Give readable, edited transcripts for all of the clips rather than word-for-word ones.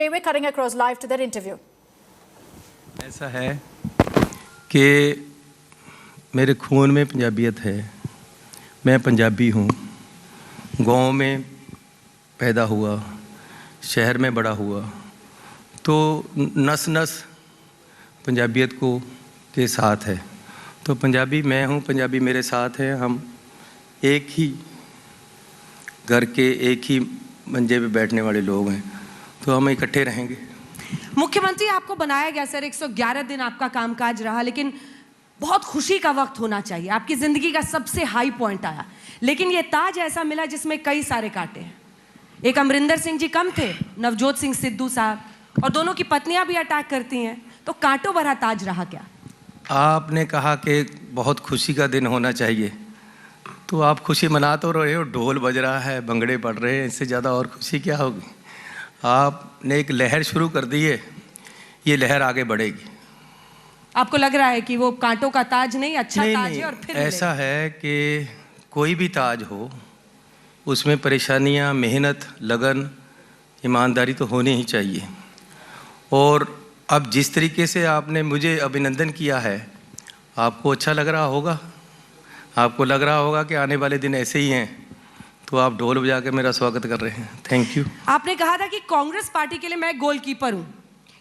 We're cutting across live to that interview. ऐसा है कि मेरे खून में पंजाबियत है। मैं पंजाबी हूँ। गांव में पैदा हुआ, शहर में बड़ा हुआ, तो नस नस पंजाबियत को के साथ है। तो पंजाबी मैं हूँ, पंजाबी मेरे साथ है। हम एक ही घर के एक ही मंजे पे बैठने वाले लोग हैं, तो हम इकट्ठे रहेंगे। मुख्यमंत्री आपको बनाया गया सर, 111 दिन आपका कामकाज रहा, लेकिन बहुत खुशी का वक्त होना चाहिए। आपकी जिंदगी का सबसे हाई पॉइंट आया, लेकिन ये ताज ऐसा मिला जिसमें कई सारे कांटे हैं। एक अमरिंदर सिंह जी कम थे, नवजोत सिंह सिद्धू साहब, और दोनों की पत्नियां भी अटैक करती हैं, तो कांटों भरा ताज रहा क्या? आपने कहा कि बहुत खुशी का दिन होना चाहिए, तो आप खुशी मना तो रहे हो, ढोल बज रहा है, भंगड़े पड़ रहे हैं, इससे ज़्यादा और खुशी क्या होगी? आपने एक लहर शुरू कर दी है, ये लहर आगे बढ़ेगी। आपको लग रहा है कि वो कांटों का ताज नहीं, अच्छा नहीं, ताज नहीं, है? और फिर ऐसा है कि कोई भी ताज हो, उसमें परेशानियां, मेहनत, लगन, ईमानदारी तो होनी ही चाहिए। और अब जिस तरीके से आपने मुझे अभिनंदन किया है, आपको अच्छा लग रहा होगा। आपको लग रहा होगा कि आने वाले दिन ऐसे ही हैं, तो आप ढोल बजा के मेरा स्वागत कर रहे हैं। Thank you. आपने कहा था कि कांग्रेस पार्टी के लिए मैं गोलकीपर हूं,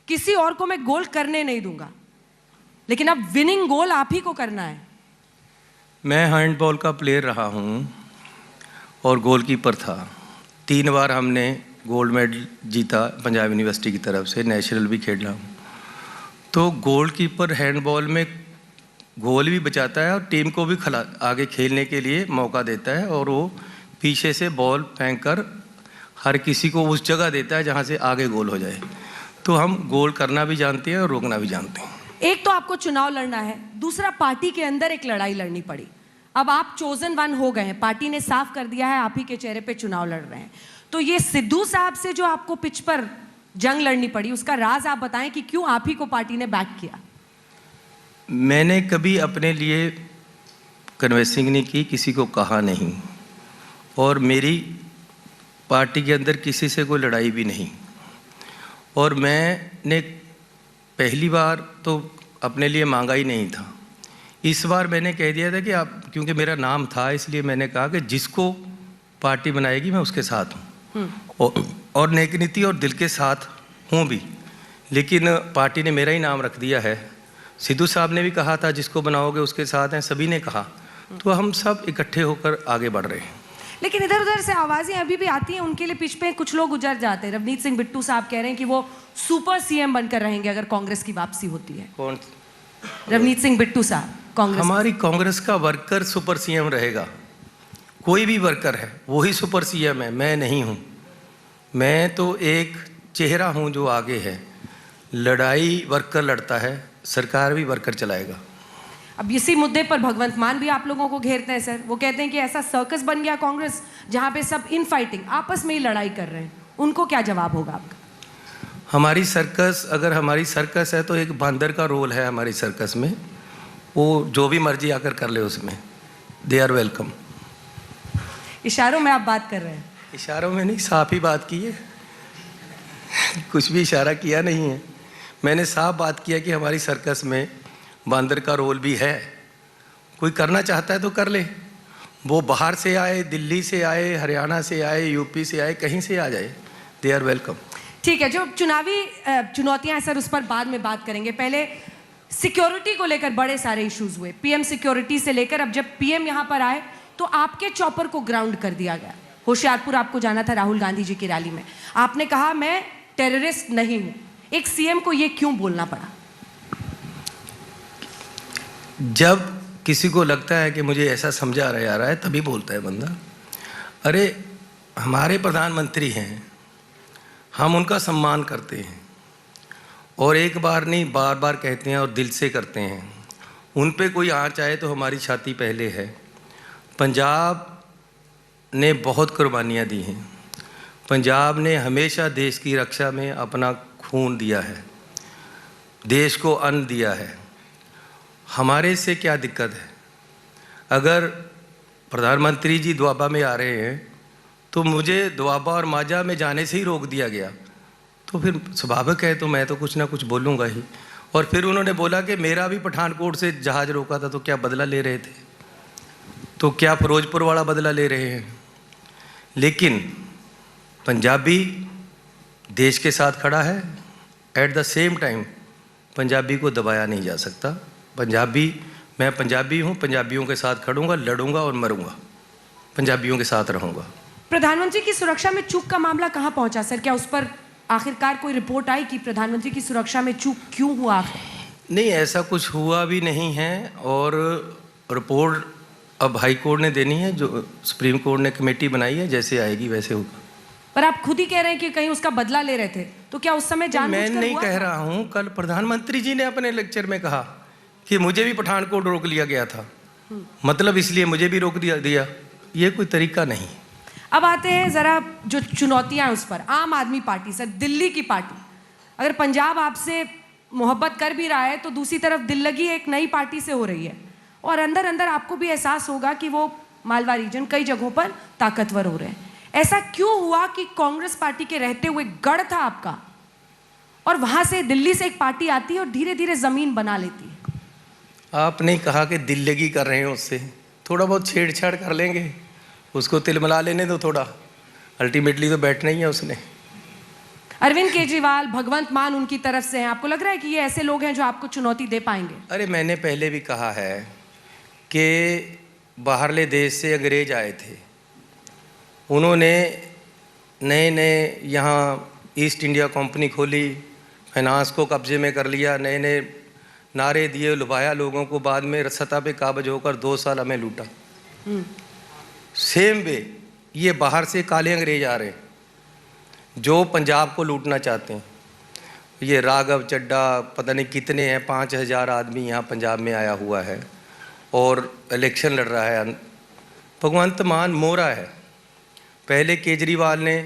किसी और को मैं गोल करने नहीं दूंगा, लेकिन अब विनिंग गोल आप ही को करना है। मैं हैंडबॉल का प्लेयर रहा हूं और गोलकीपर था। 3 बार हमने गोल्ड मेडल जीता पंजाब यूनिवर्सिटी की तरफ से, नेशनल भी खेला हूं। तो गोलकीपर हैंडबॉल में गोल भी बचाता है और टीम को भी आगे खेलने के लिए मौका देता है, और वो पीछे से बॉल फेंक कर हर किसी को उस जगह देता है जहां से आगे गोल हो जाए। तो हम गोल करना भी जानते हैं और रोकना भी जानते हैं। एक तो आपको चुनाव लड़ना है, दूसरा पार्टी के अंदर एक लड़ाई लड़नी पड़ी। अब आप चोजन वन हो गए हैं, पार्टी ने साफ कर दिया है आप ही के चेहरे पे चुनाव लड़ रहे हैं। तो ये सिद्धू साहब से जो आपको पिच पर जंग लड़नी पड़ी, उसका राज आप बताएं कि क्यों आप ही को पार्टी ने बैक किया? मैंने कभी अपने लिए कन्वेंसिंग नहीं की, किसी को कहा नहीं, और मेरी पार्टी के अंदर किसी से कोई लड़ाई भी नहीं। और मैंने पहली बार तो अपने लिए मांगा ही नहीं था। इस बार मैंने कह दिया था कि आप, क्योंकि मेरा नाम था, इसलिए मैंने कहा कि जिसको पार्टी बनाएगी मैं उसके साथ हूँ, और नेक नीति और दिल के साथ हूँ भी। लेकिन पार्टी ने मेरा ही नाम रख दिया है। सिद्धू साहब ने भी कहा था जिसको बनाओगे उसके साथ हैं, सभी ने कहा, तो हम सब इकट्ठे होकर आगे बढ़ रहे हैं। लेकिन इधर उधर से आवाजें अभी भी आती हैं, उनके लिए पिच पे कुछ लोग गुजर जाते हैं। रवनीत सिंह बिट्टू साहब कह रहे हैं कि वो सुपर सीएम बनकर रहेंगे अगर कांग्रेस की वापसी होती है। कौन? रवनीत सिंह बिट्टू साहब, कांग्रेस। हमारी कांग्रेस का वर्कर सुपर सीएम रहेगा। कोई भी वर्कर है वही सुपर सीएम है, मैं नहीं हूँ। मैं तो एक चेहरा हूँ जो आगे है। लड़ाई वर्कर लड़ता है, सरकार भी वर्कर चलाएगा। अब इसी मुद्दे पर भगवंत मान भी आप लोगों को घेरते हैं सर। वो कहते हैं कि ऐसा सर्कस बन गया कांग्रेस, जहां पे सब इन फाइटिंग आपस में ही लड़ाई कर रहे हैं। उनको क्या जवाब होगा आपका? हमारी सर्कस, अगर हमारी सर्कस है तो एक बंदर का रोल है हमारी सर्कस में। वो जो भी मर्जी आकर कर ले उसमें, दे आर वेलकम। इशारों में आप बात कर रहे हैं? इशारों में नहीं, साफ ही बात की है। कुछ भी इशारा किया नहीं है। मैंने साफ बात किया कि हमारी सर्कस में बंदर का रोल भी है। कोई करना चाहता है तो कर ले। वो बाहर से आए, दिल्ली से आए, हरियाणा से आए, यूपी से आए, कहीं से आ जाए, दे आर वेलकम। ठीक है, जो चुनावी चुनौतियां हैं सर, उस पर बाद में बात करेंगे। पहले सिक्योरिटी को लेकर बड़े सारे इश्यूज हुए, पीएम सिक्योरिटी से लेकर अब जब पीएम यहां पर आए तो आपके चॉपर को ग्राउंड कर दिया गया। होशियारपुर आपको जाना था राहुल गांधी जी की रैली में, आपने कहा मैं टेररिस्ट नहीं हूं। एक सीएम को यह क्यों बोलना पड़ा? जब किसी को लगता है कि मुझे ऐसा समझा जा रहा है तभी बोलता है बंदा। अरे हमारे प्रधानमंत्री हैं, हम उनका सम्मान करते हैं, और एक बार नहीं बार बार कहते हैं और दिल से करते हैं। उन पे कोई आँच आए तो हमारी छाती पहले है। पंजाब ने बहुत कुर्बानियाँ दी हैं। पंजाब ने हमेशा देश की रक्षा में अपना खून दिया है, देश को अन्न दिया है। हमारे से क्या दिक्कत है? अगर प्रधानमंत्री जी दोआबा में आ रहे हैं तो मुझे दोआबा और माजा में जाने से ही रोक दिया गया, तो फिर स्वाभाविक है, तो मैं तो कुछ ना कुछ बोलूँगा ही। और फिर उन्होंने बोला कि मेरा भी पठानकोट से जहाज़ रोका था, तो क्या बदला ले रहे थे, तो क्या फिरोजपुर वाला बदला ले रहे हैं। लेकिन पंजाबी देश के साथ खड़ा है, at the same time Punjabi को दबाया नहीं जा सकता। मैं पंजाबी हूँ, पंजाबियों के साथ खड़ूंगा, लड़ूंगा और मरूंगा, पंजाबियों के साथ रहूंगा। प्रधानमंत्री की सुरक्षा में चूक का मामला कहां पहुंचा सर? क्या उस पर आखिरकार कोई रिपोर्ट आई कि प्रधानमंत्री की सुरक्षा में चूक क्यों हुआ आखिर? नहीं, ऐसा कुछ हुआ भी नहीं है, और रिपोर्ट अब हाई कोर्ट ने देनी है, जो सुप्रीम कोर्ट ने कमेटी बनाई है, जैसे आएगी वैसे होगा। पर आप खुद ही कह रहे हैं कि कहीं उसका बदला ले रहे थे, तो क्या उस समय जानबूझकर मैं नहीं हुआ कह था? रहा हूँ, कल प्रधानमंत्री जी ने अपने लेक्चर में कहा कि मुझे भी पठानकोट रोक लिया गया था, मतलब इसलिए मुझे भी रोक दिया। ये कोई तरीका नहीं। अब आते हैं जरा जो चुनौतियां हैं उस पर। आम आदमी पार्टी सर, दिल्ली की पार्टी, अगर पंजाब आपसे मोहब्बत कर भी रहा है तो दूसरी तरफ दिल लगी एक नई पार्टी से हो रही है, और अंदर अंदर आपको भी एहसास होगा कि वो मालवा रीजन कई जगहों पर ताकतवर हो रहे हैं। ऐसा क्यों हुआ कि कांग्रेस पार्टी के रहते हुए गढ़ था आपका, और वहां से दिल्ली से एक पार्टी आती है और धीरे धीरे जमीन बना लेती है? आपने कहा कि दिल लगी कर रहे हैं, उससे थोड़ा बहुत छेड़छाड़ कर लेंगे, उसको तिलमिला लेने दो थोड़ा, अल्टीमेटली तो बैठना ही है उसने। अरविंद केजरीवाल, भगवंत मान उनकी तरफ से हैं, आपको लग रहा है कि ये ऐसे लोग हैं जो आपको चुनौती दे पाएंगे? अरे मैंने पहले भी कहा है कि बाहरले देश से अंग्रेज आए थे, उन्होंने नए नए यहाँ ईस्ट इंडिया कंपनी खोली, फाइनेंस को कब्जे में कर लिया, नए नए नारे दिए, लुभाया लोगों को, बाद में सत्ता पे काबज होकर 2 साल हमें लूटा। सेम वे ये बाहर से काले अंग्रेज आ रहे हैं जो पंजाब को लूटना चाहते हैं। ये राघव चड्डा पता नहीं कितने हैं, 5000 आदमी यहाँ पंजाब में आया हुआ है और इलेक्शन लड़ रहा है। भगवंत मान मोरा है। पहले केजरीवाल ने,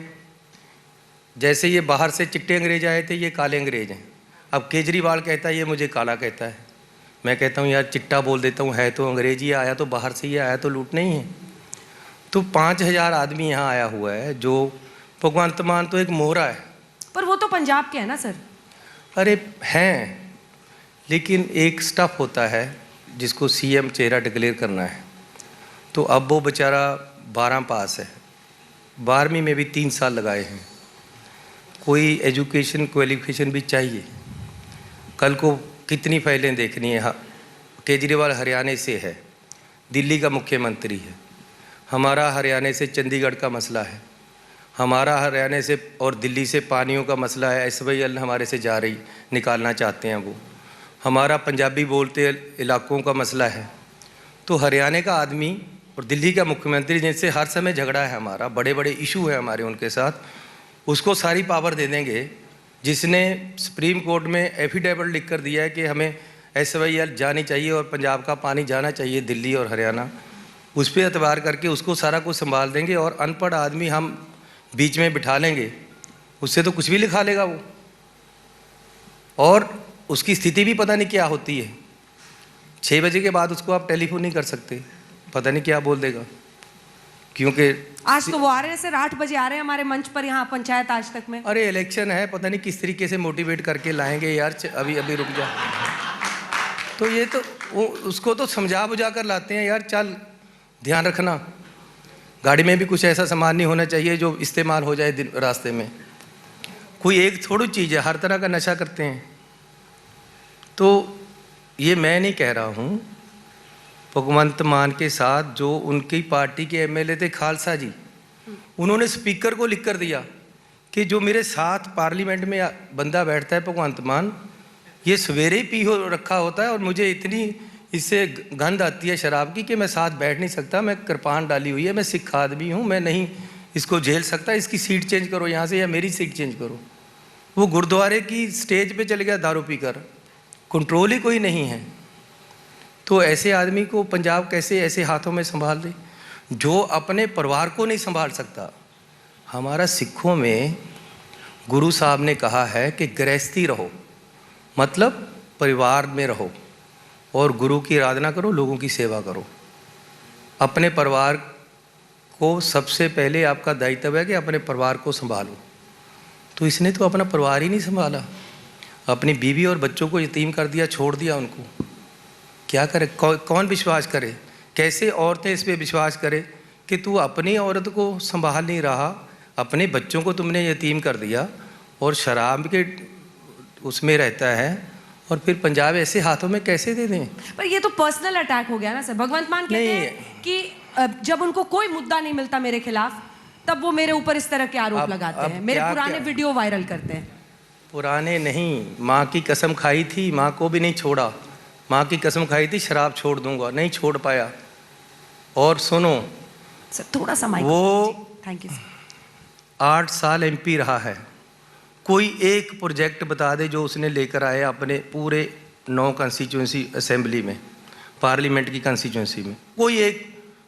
जैसे ये बाहर से चिट्टे अंग्रेज आए थे, ये काले अंग्रेज हैं। अब केजरीवाल कहता है ये मुझे काला कहता है, मैं कहता हूँ यार चिट्टा बोल देता हूँ, है तो अंग्रेज ही, आया तो बाहर से ही आया, तो लूट नहीं है। तो 5000 आदमी यहाँ आया हुआ है, जो भगवंत मान तो एक मोहरा है। पर वो तो पंजाब के हैं ना सर? अरे हैं, लेकिन एक स्टफ होता है जिसको सीएम चेहरा डिक्लेयर करना है। तो अब वो बेचारा 12 पास है, 12वीं में भी 3 साल लगाए हैं, कोई एजुकेशन क्वालिफिकेशन भी चाहिए। कल को कितनी फाइलें देखनी है। केजरीवाल हरियाणा से है, दिल्ली का मुख्यमंत्री है, हमारा हरियाणा से चंडीगढ़ का मसला है, हमारा हरियाणा से और दिल्ली से पानियों का मसला है, SYL हमारे से जा रही, निकालना चाहते हैं वो, हमारा पंजाबी बोलते इलाकों का मसला है। तो हरियाणा का आदमी और दिल्ली का मुख्यमंत्री जिनसे हर समय झगड़ा है हमारा, बड़े बड़े इशू है हमारे उनके साथ, उसको सारी पावर दे देंगे, जिसने सुप्रीम कोर्ट में एफिडेविट लिख कर दिया है कि हमें SYL जानी चाहिए और पंजाब का पानी जाना चाहिए दिल्ली और हरियाणा, उस पर एतबार करके उसको सारा कुछ संभाल देंगे। और अनपढ़ आदमी हम बीच में बिठा लेंगे, उससे तो कुछ भी लिखा लेगा वो, और उसकी स्थिति भी पता नहीं क्या होती है। 6 बजे के बाद उसको आप टेलीफोन नहीं कर सकते, पता नहीं क्या बोल देगा। क्योंकि आज तो वो आ रहे हैं सर, 8 बजे आ रहे हैं हमारे मंच पर यहाँ पंचायत आज तक में। अरे इलेक्शन है, पता नहीं किस तरीके से मोटिवेट करके लाएंगे यार, अभी अभी रुक जा। तो ये तो उसको तो समझा बुझा कर लाते हैं यार, चल ध्यान रखना, गाड़ी में भी कुछ ऐसा सामान नहीं होना चाहिए जो इस्तेमाल हो जाए रास्ते में। कोई एक थोड़ी चीज़ है, हर तरह का नशा करते हैं। तो ये मैं नहीं कह रहा हूँ, भगवंत मान के साथ जो उनकी पार्टी के MLA थे खालसा जी, उन्होंने स्पीकर को लिख कर दिया कि जो मेरे साथ पार्लियामेंट में बंदा बैठता है भगवंत मान, ये सवेरे ही पी हो रखा होता है और मुझे इतनी इससे गंध आती है शराब की कि मैं साथ बैठ नहीं सकता, मैं कृपान डाली हुई है, मैं सिख आदमी हूँ, मैं नहीं इसको झेल सकता, इसकी सीट चेंज करो यहाँ से या मेरी सीट चेंज करो। वो गुरुद्वारे की स्टेज पे चल गया दारू पीकर, कंट्रोल ही कोई नहीं है। तो ऐसे आदमी को पंजाब कैसे ऐसे हाथों में संभाल दे जो अपने परिवार को नहीं संभाल सकता। हमारा सिखों में गुरु साहब ने कहा है कि गृहस्थी रहो, मतलब परिवार में रहो और गुरु की आराधना करो, लोगों की सेवा करो। अपने परिवार को सबसे पहले आपका दायित्व है कि अपने परिवार को संभालो। तो इसने तो अपना परिवार ही नहीं संभाला, अपनी बीवी और बच्चों को यतीम कर दिया, छोड़ दिया उनको। क्या करे, कौन विश्वास करे? कैसे औरतें इस पे विश्वास करे कि तू अपनी औरत को संभाल नहीं रहा, अपने बच्चों को तुमने यतीम कर दिया और शराब के उसमें रहता है, और फिर पंजाब ऐसे हाथों में कैसे दे दें? पर ये तो पर्सनल अटैक हो गया ना सर। भगवंत मान कहते हैं कि जब उनको कोई मुद्दा नहीं मिलता मेरे खिलाफ, तब वो मेरे ऊपर इस तरह के आरोप लगाते हैं, मेरे पुराने वीडियो वायरल करते हैं। पुराने नहीं, माँ की कसम खाई थी, माँ को भी नहीं छोड़ा। माँ की कसम खाई थी शराब छोड़ दूंगा, नहीं छोड़ पाया। और सुनो सर, थोड़ा सा माइक, वो थैंक यू सर। 8 साल एमपी रहा है, कोई एक प्रोजेक्ट बता दे जो उसने लेकर आए अपने पूरे 9 कंस्टिट्यूंसी असेंबली में, पार्लियामेंट की कंस्टिट्यूंसी में, कोई एक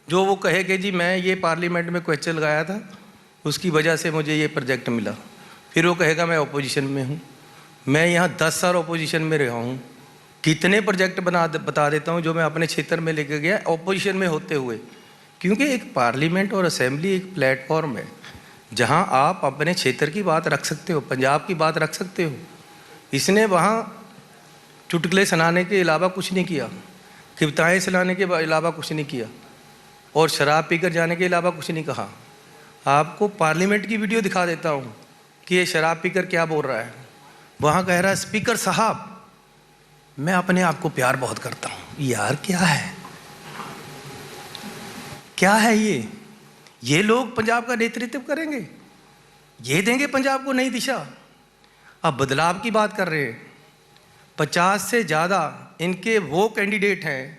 जो वो कहे कि जी मैं ये पार्लियामेंट में क्वेश्चन लगाया था, उसकी वजह से मुझे ये प्रोजेक्ट मिला। फिर वो कहेगा मैं अपोजिशन में हूँ, मैं यहाँ 10 साल अपोजिशन में रहा हूँ, कितने प्रोजेक्ट बता देता हूँ जो मैं अपने क्षेत्र में लेकर गया अपोजिशन में होते हुए। क्योंकि एक पार्लियामेंट और असेंबली एक प्लेटफॉर्म है जहाँ आप अपने क्षेत्र की बात रख सकते हो, पंजाब की बात रख सकते हो। इसने वहाँ चुटकुले सुनाने के अलावा कुछ नहीं किया, कविताएँ सुनाने के अलावा कुछ नहीं किया, और शराब पीकर जाने के अलावा कुछ नहीं कहा। आपको पार्लियामेंट की वीडियो दिखा देता हूँ कि ये शराब पीकर क्या बोल रहा है। वहाँ कह रहा है स्पीकर साहब मैं अपने आप को प्यार बहुत करता हूँ। यार क्या है, क्या है ये लोग पंजाब का नेतृत्व करेंगे, ये देंगे पंजाब को नई दिशा। अब बदलाव की बात कर रहे हैं, 50 से ज़्यादा इनके वो कैंडिडेट हैं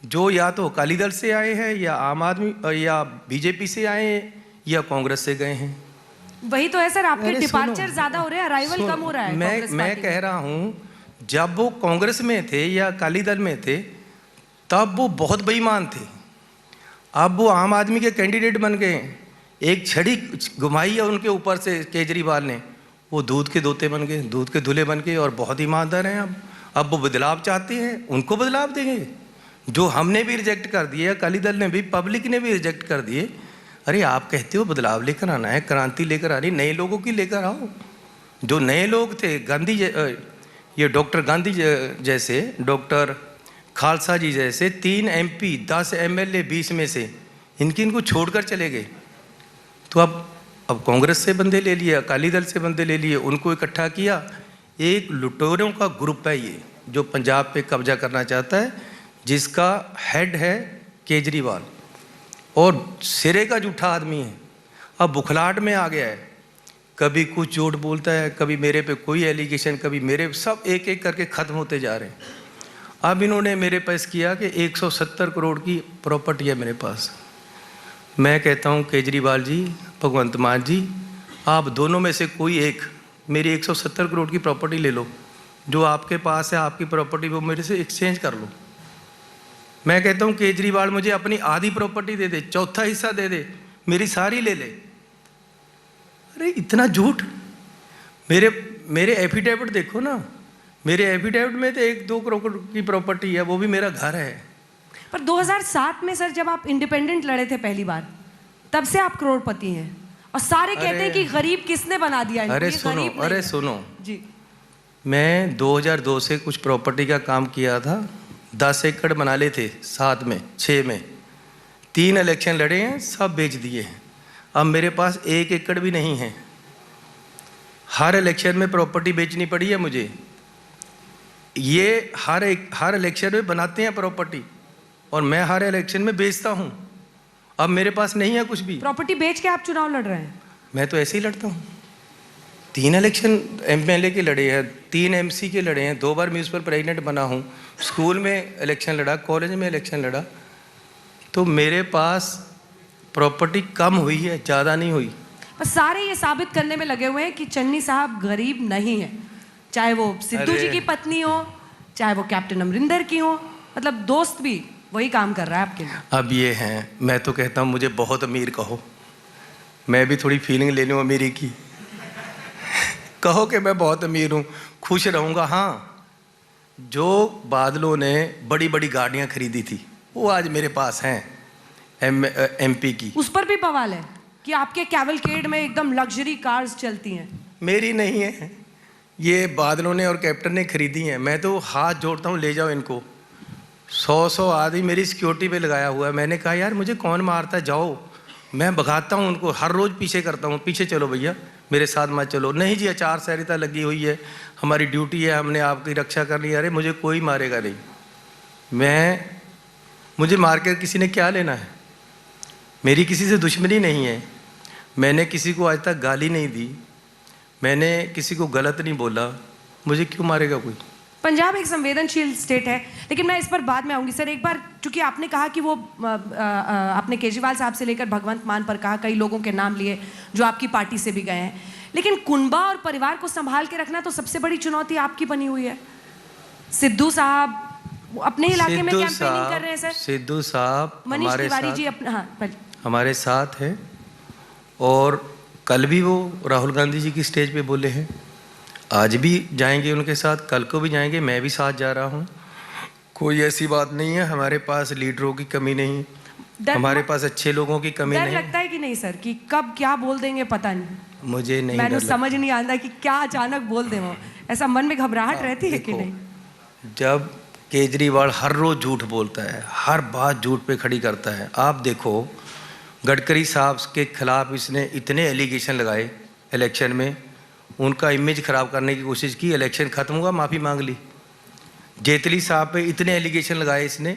जो या तो अकाली दल से आए हैं, या आम आदमी या बीजेपी से आए हैं, या कांग्रेस से गए हैं। वही तो है सर, आपके डिपार्चर ज्यादा हो रहे हैं, अराइवल कम हो रहा है। मैं कह रहा हूँ जब वो कांग्रेस में थे या अकाली दल में थे तब वो बहुत बेईमान थे, अब वो आम आदमी के कैंडिडेट बन गए। एक छड़ी घुमाई है उनके ऊपर से केजरीवाल ने, वो दूध के दोते बन गए, दूध के धुले बन गए, और बहुत ईमानदार हैं। अब वो बदलाव चाहते हैं, उनको बदलाव देंगे जो हमने भी रिजेक्ट कर दिए, अकाली दल ने भी, पब्लिक ने भी रिजेक्ट कर दिए। अरे आप कहते हो बदलाव लेकर आना है, क्रांति लेकर आनी, नए लोगों की लेकर आओ। जो नए लोग थे, गांधी ये डॉक्टर गांधी जैसे, डॉक्टर खालसा जी जैसे 3 MP 10 MLA 20 में से इनको छोड़कर चले गए। तो अब कांग्रेस से बंदे ले लिए, अकाली दल से बंदे ले लिए, उनको इकट्ठा किया। एक लुटेरों का ग्रुप है ये जो पंजाब पे कब्जा करना चाहता है, जिसका हेड है केजरीवाल, और सिरे का जूठा आदमी है। अब बुखलाहट में आ गया है, कभी कुछ झूठ बोलता है, कभी मेरे पे कोई एलिगेशन, कभी मेरे, सब एक एक करके ख़त्म होते जा रहे हैं। अब इन्होंने मेरे पास किया कि 170 करोड़ की प्रॉपर्टी है मेरे पास। मैं कहता हूँ केजरीवाल जी, भगवंत मान जी, आप दोनों में से कोई एक मेरी 170 करोड़ की प्रॉपर्टी ले लो, जो आपके पास है आपकी प्रॉपर्टी, वो मेरे से एक्सचेंज कर लो। मैं कहता हूँ केजरीवाल मुझे अपनी आधी प्रॉपर्टी दे दे, चौथा हिस्सा दे दे, मेरी सारी ले ले। अरे इतना झूठ! मेरे एफिडेविट देखो ना, मेरे एफिडेविट में तो 1-2 करोड़ की प्रॉपर्टी है, वो भी मेरा घर है। पर 2007 में सर जब आप इंडिपेंडेंट लड़े थे पहली बार, तब से आप करोड़पति हैं, और सारे कहते हैं कि गरीब किसने बना दिया इनको, अरे सुनो जी, मैं 2002 से कुछ प्रॉपर्टी का काम किया था, 10 एकड़ बना ले थे, 7 में 6 में 3 इलेक्शन लड़े हैं, सब बेच दिए हैं। अब मेरे पास 1 एकड़ भी नहीं है। हर इलेक्शन में प्रॉपर्टी बेचनी पड़ी है मुझे। ये हर इलेक्शन में बनाते हैं प्रॉपर्टी, और मैं हर इलेक्शन में बेचता हूँ। अब मेरे पास नहीं है कुछ भी। प्रॉपर्टी बेच के आप चुनाव लड़ रहे हैं? मैं तो ऐसे ही लड़ता हूँ। 3 इलेक्शन MLA के लड़े हैं, 3 MC के लड़े हैं, 2 बार म्यूनसिपल प्रेसिडेंट बना हूँ, स्कूल में इलेक्शन लड़ा, कॉलेज में इलेक्शन लड़ा। तो मेरे पास प्रॉपर्टी कम हुई है, ज़्यादा नहीं हुई। पर सारे ये साबित करने में लगे हुए हैं कि चन्नी साहब गरीब नहीं है, चाहे वो सिद्धू जी की पत्नी हो, चाहे वो कैप्टन अमरिंदर की हो, मतलब दोस्त भी वही काम कर रहा है आपके लिए। अब ये हैं, मैं तो कहता हूँ मुझे बहुत अमीर कहो, मैं भी थोड़ी फीलिंग ले लूँ अमीरी की। कहो कि मैं बहुत अमीर हूँ, खुश रहूँगा। हाँ, जो बादलों ने बड़ी बड़ी गाड़ियाँ खरीदी थी वो आज मेरे पास हैं, MP की। उस पर भी बवाल है कि आपके कैवलकेड में एकदम लग्जरी कार्स चलती हैं। मेरी नहीं है, ये बादलों ने और कैप्टन ने खरीदी हैं। मैं तो हाथ जोड़ता हूँ, ले जाओ इनको। 100 आदमी मेरी सिक्योरिटी पे लगाया हुआ है। मैंने कहा यार मुझे कौन मारता है, जाओ। मैं भगाता हूँ उनको, हर रोज़ पीछे करता हूँ, पीछे चलो भैया, मेरे साथ मत चलो। नहीं जी, आचार संहिता लगी हुई है, हमारी ड्यूटी है, हमने आपकी रक्षा करनी है। अरे मुझे कोई मारेगा नहीं, मुझे मार कर किसी ने क्या लेना है? मेरी किसी से दुश्मनी नहीं है, मैंने किसी को आज तक गाली नहीं दी, मैंने किसी को गलत नहीं बोला, मुझे क्यों मारेगा कोई? पंजाब एक संवेदनशील स्टेट है, लेकिन मैं इस पर बाद में आऊंगी। सर, एक बार चूंकि आपने कहा कि वो आपने केजरीवाल साहब से लेकर भगवंत मान पर कहा, कई लोगों के नाम लिए जो आपकी पार्टी से भी गए हैं, लेकिन कुनबा और परिवार को संभाल के रखना तो सबसे बड़ी चुनौती आपकी बनी हुई है। सिद्धू साहब अपने इलाके में कैंपेनिंग कर रहे हैं सर। सिद्धू साहब मनीष तिवारी जी हमारे साथ है, और कल भी वो राहुल गांधी जी की स्टेज पे बोले हैं, आज भी जाएंगे उनके साथ, कल को भी जाएंगे, मैं भी साथ जा रहा हूँ। कोई ऐसी बात नहीं है, हमारे पास लीडरों की कमी नहीं, हमारे पास अच्छे लोगों की कमी नहीं। डर लगता है कि नहीं सर कि कब क्या बोल देंगे पता नहीं? मुझे नहीं, मैंने समझ नहीं आता कि क्या अचानक बोल दे वो, ऐसा मन में घबराहट रहती है कि नहीं? जब केजरीवाल हर रोज झूठ बोलता है, हर बात झूठ पे खड़ी करता है। आप देखो, गडकरी साहब के खिलाफ इसने इतने एलिगेशन लगाए इलेक्शन में, उनका इमेज खराब करने की कोशिश की, इलेक्शन खत्म हुआ, माफ़ी मांग ली। जेटली साहब पे इतने एलिगेशन लगाए इसने,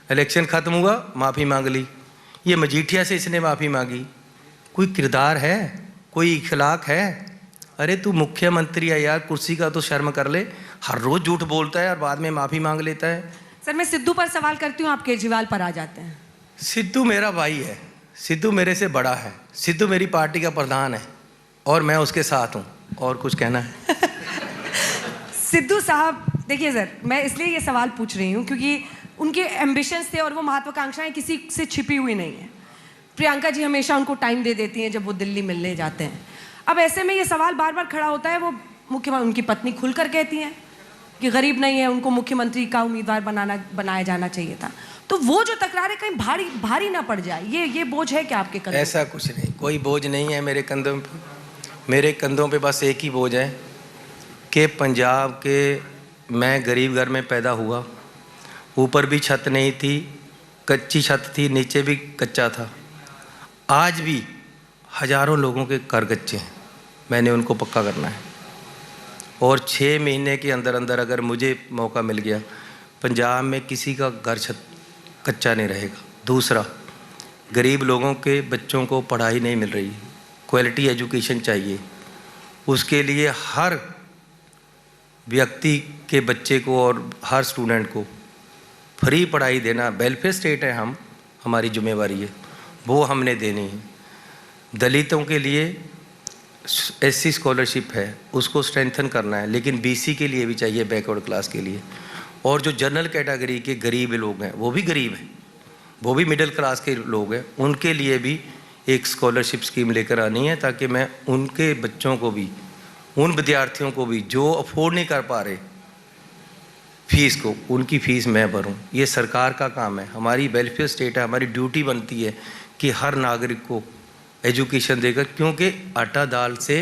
इलेक्शन खत्म हुआ, माफ़ी मांग ली। ये मजीठिया से इसने माफ़ी मांगी। कोई किरदार है, कोई इखलाक है? अरे तू मुख्यमंत्री है यार, कुर्सी का तो शर्म कर ले। हर रोज झूठ बोलता है और बाद में माफ़ी मांग लेता है। सर, मैं सिद्धू पर सवाल करती हूँ, आप केजरीवाल पर आ जाते हैं। सिद्धू मेरा भाई है, सिद्धू मेरे से बड़ा है, सिद्धू मेरी पार्टी का प्रधान है और मैं उसके साथ हूँ। और कुछ कहना है? सिद्धू साहब, देखिए सर, मैं इसलिए ये सवाल पूछ रही हूँ क्योंकि उनके एम्बिशंस थे और वो महत्वाकांक्षाएं किसी से छिपी हुई नहीं है। प्रियंका जी हमेशा उनको टाइम दे देती हैं जब वो दिल्ली मिलने जाते हैं। अब ऐसे में ये सवाल बार बार खड़ा होता है, वो मुख्यमंत्री, उनकी पत्नी खुलकर कहती हैं कि गरीब नहीं है, उनको मुख्यमंत्री का उम्मीदवार बनाया जाना चाहिए था। तो वो जो तकरारें कहीं भारी ना पड़ जाए, ये बोझ है क्या आपके कंधों? ऐसा कुछ नहीं, कोई बोझ नहीं है मेरे कंधों पे। मेरे कंधों पे बस एक ही बोझ है कि पंजाब के, मैं गरीब घर में पैदा हुआ, ऊपर भी छत नहीं थी, कच्ची छत थी, नीचे भी कच्चा था। आज भी हज़ारों लोगों के घर कच्चे हैं, मैंने उनको पक्का करना है। और 6 महीने के अंदर अंदर अगर मुझे मौका मिल गया, पंजाब में किसी का घर छत कच्चा नहीं रहेगा। दूसरा, गरीब लोगों के बच्चों को पढ़ाई नहीं मिल रही, क्वालिटी एजुकेशन चाहिए। उसके लिए हर व्यक्ति के बच्चे को और हर स्टूडेंट को फ्री पढ़ाई देना, वेलफेयर स्टेट है हम, हमारी जिम्मेवारी है, वो हमने देनी है। दलितों के लिए SC स्कॉलरशिप है, उसको स्ट्रेंथन करना है, लेकिन BC के लिए भी चाहिए, बैकवर्ड क्लास के लिए। और जो जनरल कैटेगरी के गरीब लोग हैं, वो भी गरीब हैं, वो भी मिडिल क्लास के लोग हैं, उनके लिए भी एक स्कॉलरशिप स्कीम लेकर आनी है, ताकि मैं उनके बच्चों को भी, उन विद्यार्थियों को भी जो अफोर्ड नहीं कर पा रहे फीस को, उनकी फ़ीस मैं भरूं। ये सरकार का काम है, हमारी वेलफेयर स्टेट है, हमारी ड्यूटी बनती है कि हर नागरिक को एजुकेशन देकर, क्योंकि आटा दाल से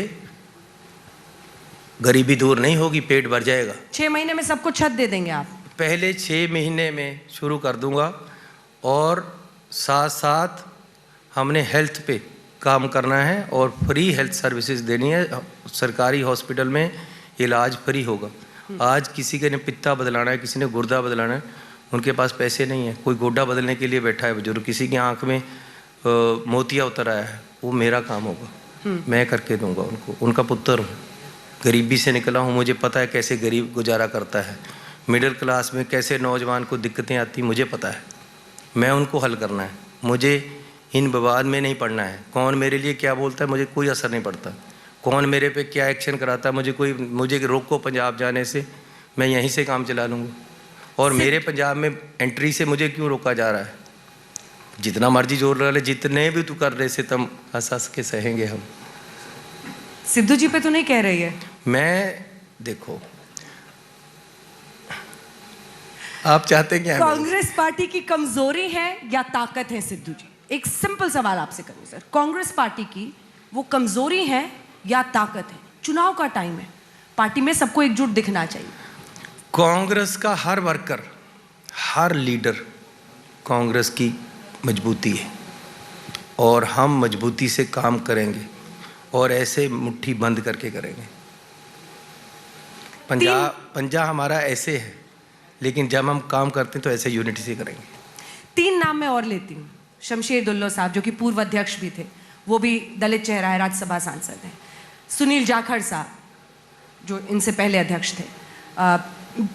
गरीबी दूर नहीं होगी, पेट भर जाएगा। 6 महीने में सबको छत दे देंगे आप? पहले 6 महीने में शुरू कर दूंगा, और साथ साथ हमने हेल्थ पे काम करना है और फ्री हेल्थ सर्विसेज देनी है। सरकारी हॉस्पिटल में इलाज फ्री होगा। आज किसी के ने पित्ता बदलाना है, किसी ने गुर्दा बदलाना है, उनके पास पैसे नहीं है, कोई गोड्डा बदलने के लिए बैठा है बुजुर्ग, किसी की आँख में मोतिया उतर आया है, वो मेरा काम होगा, मैं करके दूंगा उनको। उनका पुत्र हूँ, गरीबी से निकला हूँ, मुझे पता है कैसे गरीब गुजारा करता है, मिडिल क्लास में कैसे नौजवान को दिक्कतें आती, मुझे पता है। मैं उनको हल करना है, मुझे इन विवाद में नहीं पड़ना है। कौन मेरे लिए क्या बोलता है मुझे कोई असर नहीं पड़ता, कौन मेरे पे क्या एक्शन कराता है मुझे रोको पंजाब जाने से, मैं यहीं से काम चला लूँगा। और मेरे पंजाब में एंट्री से मुझे क्यों रोका जा रहा है? जितना मर्जी जोर लगा ले, जितने भी तू कर रहे से तम हंस हंस के सहेंगे हम। सिद्धू जी पे तो नहीं कह रही है? मैं देखो, आप चाहते क्या? कांग्रेस पार्टी की कमजोरी है या ताकत है सिद्धू जी? एक सिंपल सवाल आपसे करूं सर, कांग्रेस पार्टी की वो कमजोरी है या ताकत है? चुनाव का टाइम है, पार्टी में सबको एकजुट दिखना चाहिए। कांग्रेस का हर वर्कर, हर लीडर कांग्रेस की मजबूती है और हम मजबूती से काम करेंगे और ऐसे मुट्ठी बंद करके करेंगे। पंजा हमारा ऐसे है, लेकिन जब हम काम करते हैं तो ऐसे यूनिटी से करेंगे। 3 नाम मैं और लेती हूँ। शमशेर दुल्लो साहब जो कि पूर्व अध्यक्ष भी थे, वो भी दलित चेहरा है, राज्यसभा सांसद हैं। सुनील जाखड़ साहब जो इनसे पहले अध्यक्ष थे,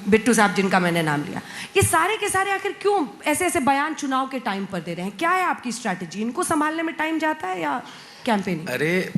बिट्टू साहब जिनका मैंने नाम लिया, ये सारे के सारे आखिर क्यों ऐसे ऐसे बयान चुनाव के टाइम पर दे रहे हैं? क्या है आपकी स्ट्रैटेजी? इनको संभालने में टाइम जाता है या कैंपेनिंग? अरे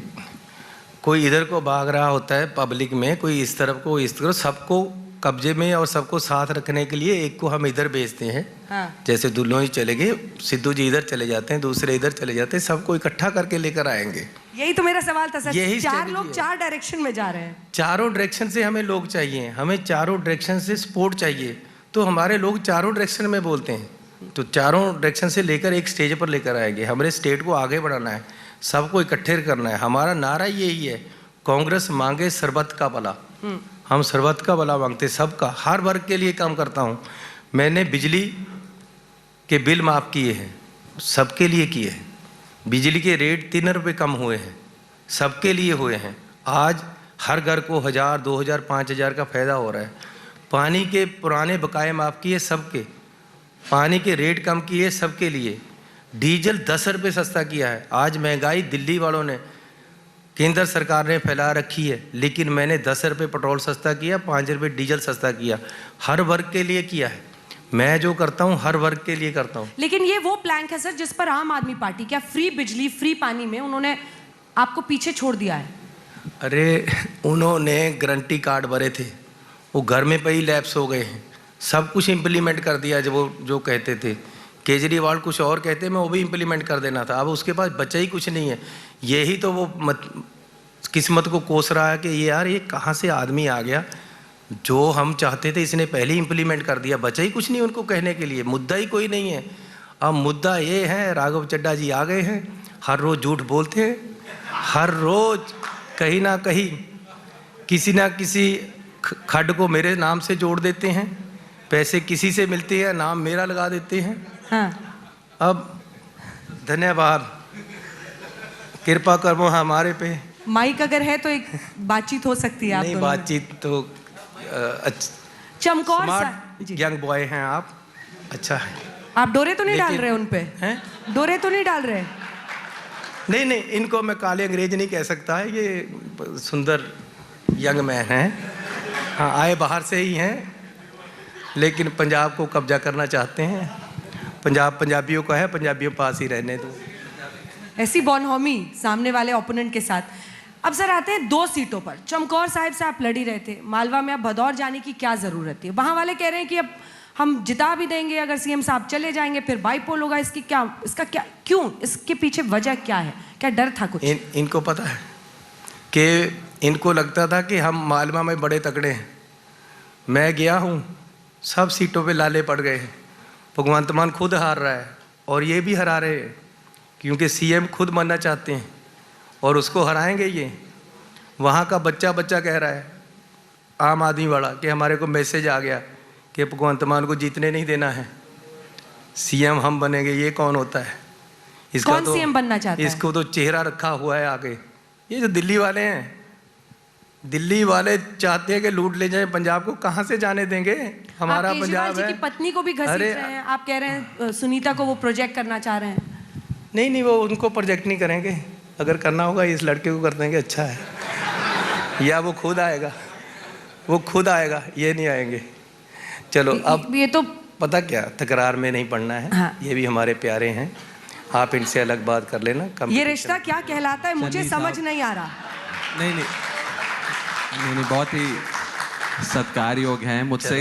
कोई इधर को भाग रहा होता है पब्लिक में, कोई इस तरफ को इस तरफ, सबको कब्जे में और सबको साथ रखने के लिए एक को हम इधर भेजते हैं। हाँ। जैसे दुल्लो जी चले गए, सिद्धू जी इधर चले जाते हैं, दूसरे इधर चले जाते हैं, सबको इकट्ठा करके लेकर आएंगे। यही तो मेरा सवाल था सर। यही 4 लोग 4 डायरेक्शन में जा रहे हैं। चारों डायरेक्शन से हमें लोग चाहिए, हमें चारों डायरेक्शन से सपोर्ट चाहिए, तो हमारे लोग चारों डायरेक्शन में बोलते हैं, तो चारों डायरेक्शन से लेकर एक स्टेज पर लेकर आएंगे। हमारे स्टेट को आगे बढ़ाना है, सबको इकट्ठे करना है। हमारा नारा यही है, कांग्रेस मांगे सरबत का भला। हम सरबत का भला मांगते, सबका, हर वर्ग के लिए काम करता हूँ। मैंने बिजली के बिल माफ़ किए हैं, सबके लिए किए हैं। बिजली के रेट 3 रुपये कम हुए हैं, सबके लिए हुए हैं। आज हर घर को 1000, 2000, 5000 का फ़ायदा हो रहा है। पानी के पुराने बकाए माफ़ किए सबके, पानी के रेट कम किए सबके लिए। डीजल 10 रुपये सस्ता किया है। आज महंगाई दिल्ली वालों ने, केंद्र सरकार ने फैला रखी है, लेकिन मैंने 10 रुपये पेट्रोल सस्ता किया, 5 रुपये डीजल सस्ता किया। हर वर्ग के लिए किया है। मैं जो करता हूँ हर वर्ग के लिए करता हूँ। लेकिन ये वो प्लैंक है सर जिस पर आम आदमी पार्टी, क्या फ्री बिजली फ्री पानी में उन्होंने आपको पीछे छोड़ दिया है? अरे उन्होंने गारंटी कार्ड भरे थे, वो घर में पे ही लैप्स हो गए हैं। सब कुछ इम्प्लीमेंट कर दिया जब वो जो कहते थे। केजरीवाल कुछ और कहते, मैं वो भी इम्प्लीमेंट कर देना था। अब उसके पास बचा ही कुछ नहीं है। यही तो वो किस्मत को कोस रहा है कि ये यार ये कहाँ से आदमी आ गया, जो हम चाहते थे इसने पहले ही इम्प्लीमेंट कर दिया। बचा ही कुछ नहीं उनको कहने के लिए, मुद्दा ही कोई नहीं है। अब मुद्दा ये है, राघव चड्ढा जी आ गए हैं, हर रोज़ झूठ बोलते हैं, हर रोज़ कहीं ना कहीं किसी ना किसी खड्ड को मेरे नाम से जोड़ देते हैं, पैसे किसी से मिलते हैं, नाम मेरा लगा देते हैं। हाँ। अब धन्यवाद, कृपा करो हमारे पे। माइक अगर है तो एक बातचीत हो सकती है आप नहीं, दोनों में। बातचीत तो चमकौर स्मार्ट यंग बॉय हैं आप, अच्छा है। आप डोरे तो नहीं डाल लेकिन- रहे उन पे? हैं? डोरे तो नहीं डाल रहे? नहीं नहीं, इनको मैं काले अंग्रेज नहीं कह सकता है, ये सुंदर यंग मैन हैं। हाँ, आए बाहर से ही हैं, लेकिन पंजाब को कब्जा करना चाहते हैं। पंजाब पंजाबियों का है, पंजाबियों पास ही रहने दो। ऐसी बॉनहोमी सामने वाले ओपोनेंट के साथ। अब सर आते हैं 2 सीटों पर। चमकौर साहिब से आप लड़ ही रहे थे, मालवा में अब भदौर जाने की क्या ज़रूरत है? वहाँ वाले कह रहे हैं कि अब हम जिता भी देंगे, अगर सीएम साहब चले जाएंगे फिर बाईपोल होगा। इसका क्या, क्यों, इसके पीछे वजह क्या है? क्या डर था कुछ? इनको पता है कि इनको लगता था कि हम मालवा में बड़े तगड़े हैं। मैं गया हूँ, सब सीटों पे लाले पड़ गए हैं। भगवंत मान खुद हार रहा है और ये भी हरा रहे हैं, क्योंकि सीएम खुद बनना चाहते हैं और उसको हराएंगे ये। वहाँ का बच्चा कह रहा है, आम आदमी वाला, कि हमारे को मैसेज आ गया कि भगवंत मान को जीतने नहीं देना है, सीएम हम बनेंगे। ये कौन होता है? इसका कौन तो सीएम बनना चाहता है? इसको तो चेहरा रखा हुआ है आगे। ये जो दिल्ली वाले हैं, दिल्ली वाले चाहते हैं कि लूट ले जाए पंजाब को, कहाँ से जाने देंगे? हमारा आप केजरीवाल पंजाब जी है। की पत्नी को भी घसीट अरे, रहे हैं। आप कह रहे हैं सुनीता को वो प्रोजेक्ट करना चाह रहे हैं। नहीं नहीं, वो उनको प्रोजेक्ट नहीं करेंगे। अगर करना होगा इस लड़के को कर देंगे, अच्छा है। या वो खुद आएगा, वो खुद आएगा, ये नहीं आएंगे। चलो अब ये तो पता क्या, तकरार में नहीं पड़ना है। हाँ। ये भी हमारे प्यारे हैं, आप इनसे अलग बात कर लेना। ये रिश्ता क्या कहलाता है मुझे समझ नहीं आ रहा। नहीं नहीं नहीं नहीं, बहुत ही सत्कार योग्य हैं। मुझसे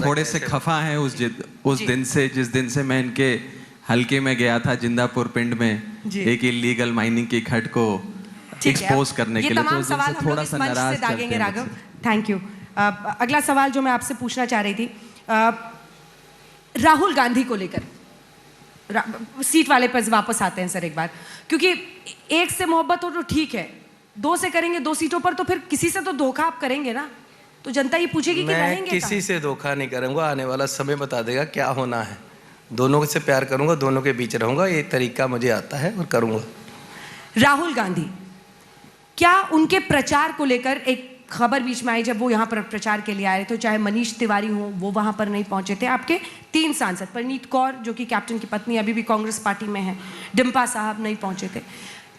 थोड़े से खफा हैं उस दिन से, जिस दिन से मैं इनके हल्के में गया था जिंदापुर पिंड में, एक इलीगल माइनिंग की खट को एक्सपोज करने के लिए। तमाम सवाल हम लोग इस मंच से दागेंगे राघव। Thank you. अगला सवाल जो मैं आपसे पूछना चाह रही थी, राहुल गांधी को लेकर, सीट वाले पर वापस आते हैं सर एक बार, क्योंकि एक से मोहब्बत हो तो ठीक है, 2 से करेंगे 2 सीटों पर, तो फिर किसी से तो धोखा आप करेंगे ना, तो जनता ये पूछेगी कि मैं रहेंगे किसी से धोखा नहीं करूंगा, आने वाला समय बता देगा क्या होना है। दोनों से प्यार करूंगा, दोनों के बीच रहूंगा, ये तरीका मुझे आता है और करूंगा। राहुल गांधी, क्या उनके प्रचार को लेकर एक खबर बीच में आई, जब वो यहाँ पर प्रचार के लिए आए तो चाहे मनीष तिवारी हो वो वहाँ पर नहीं पहुँचे थे, आपके 3 सांसद परनीत कौर जो कि कैप्टन की पत्नी अभी भी कांग्रेस पार्टी में है, डिम्पा साहब नहीं पहुँचे थे।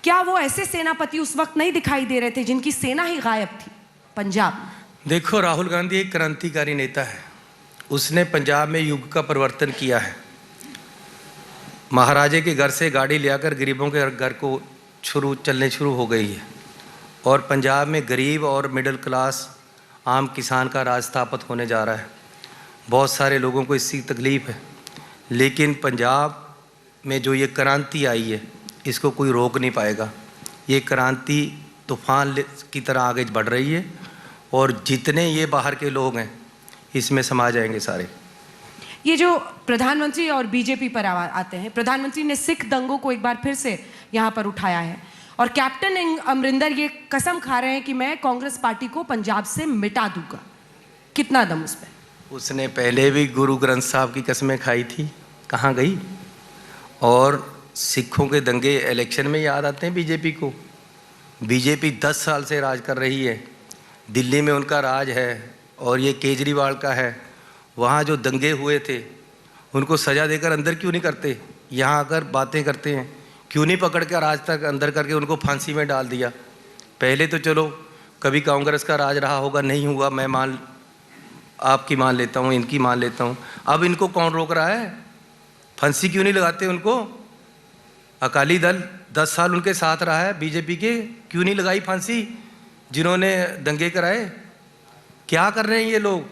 क्या वो ऐसे सेनापति उस वक्त नहीं दिखाई दे रहे थे जिनकी सेना ही गायब थी पंजाब में? देखो, राहुल गांधी एक क्रांतिकारी नेता है। उसने पंजाब में युग का परिवर्तन किया है। महाराजे के घर से गाड़ी ले आकर गरीबों के घर को चलने शुरू हो गई है, और पंजाब में गरीब और मिडिल क्लास आम किसान का राज स्थापित होने जा रहा है। बहुत सारे लोगों को इसकी तकलीफ़ है, लेकिन पंजाब में जो ये क्रांति आई है इसको कोई रोक नहीं पाएगा। ये क्रांति तूफान की तरह आगे बढ़ रही है, और जितने ये बाहर के लोग हैं इसमें समा जाएंगे सारे। ये जो प्रधानमंत्री और बीजेपी पर आते हैं, प्रधानमंत्री ने सिख दंगों को एक बार फिर से यहाँ पर उठाया है, और कैप्टन अमरिंदर ये कसम खा रहे हैं कि मैं कांग्रेस पार्टी को पंजाब से मिटा दूंगा। कितना दम उस पर? उसने पहले भी गुरु ग्रंथ साहब की कसमें खाई थी, कहाँ गई? और सिखों के दंगे इलेक्शन में याद आते हैं बीजेपी को। बीजेपी 10 साल से राज कर रही है, दिल्ली में उनका राज है, और ये केजरीवाल का है। वहाँ जो दंगे हुए थे उनको सज़ा देकर अंदर क्यों नहीं करते? यहाँ आकर बातें करते हैं, क्यों नहीं पकड़ कर आज तक अंदर करके उनको फांसी में डाल दिया? पहले तो चलो कभी कांग्रेस का राज रहा होगा, नहीं हुआ, मैं आपकी मान लेता हूँ, इनकी मान लेता हूँ। अब इनको कौन रोक रहा है? फांसी क्यों नहीं लगाते उनको? अकाली दल 10 साल उनके साथ रहा है बीजेपी के, क्यों नहीं लगाई फांसी जिन्होंने दंगे कराए? क्या कर रहे हैं ये लोग?